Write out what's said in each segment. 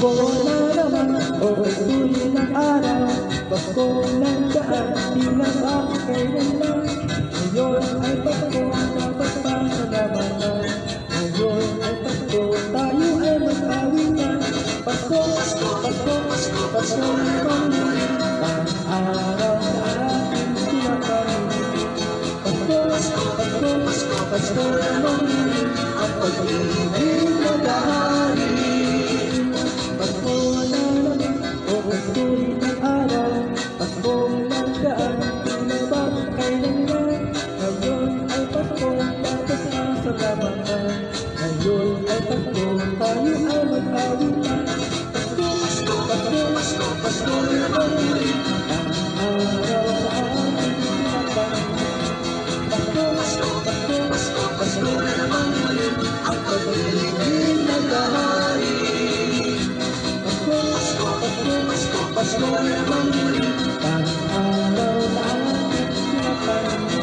Pasko na naman, okay tuloy ng araw. Pasko ng daan, di na makakailanman. Ngayon ay Pasko, dapat pasalamatan. Ngayon ay Pasko, tayo ay mag-awitan. Pasko, Pasko, Pasko, Pasko, Pasko naman muli, ang araw na ating pinapamili. Pasko, Pasko, Pasko, Pasko, Pasko naman muli, ang pag-ibig na bahagi. Pasko na naman, okay tuloy ng araw. Pasko ng daan, di na makakailanman. Ngayon ay Pasko, dapat pasalamatan. Ngayon ay Pasko, tayo ay mag-awitan. Pasko, Pasko, Pasko, Pasko, Pasko naman muli, ang araw na ating pinapamili. Pasko, Pasko, Pasko, Pasko, Pasko naman muli, ang pag-ibig na bahagi. Pasko, Pasko, Pasko, Pasko, Pasko naman muli, ang araw na ating pinapamili.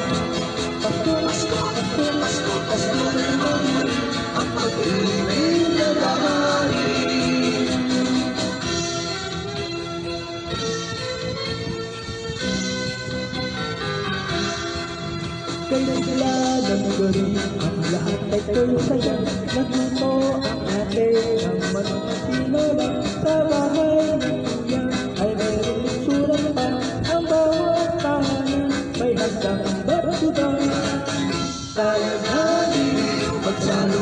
Pasko, Pasko, Pasko, Pasko, Pasko naman muli, ang pag-ibig na bahagi. Kailan sila naguguri, ang lahat ay tuloy-saya. Nagluto ang ate ng manok at tinola. Sa bahay ng kuya ay mayroong surat pa. Ang bawat tahanan may handang batuta. Tayo natin magsalo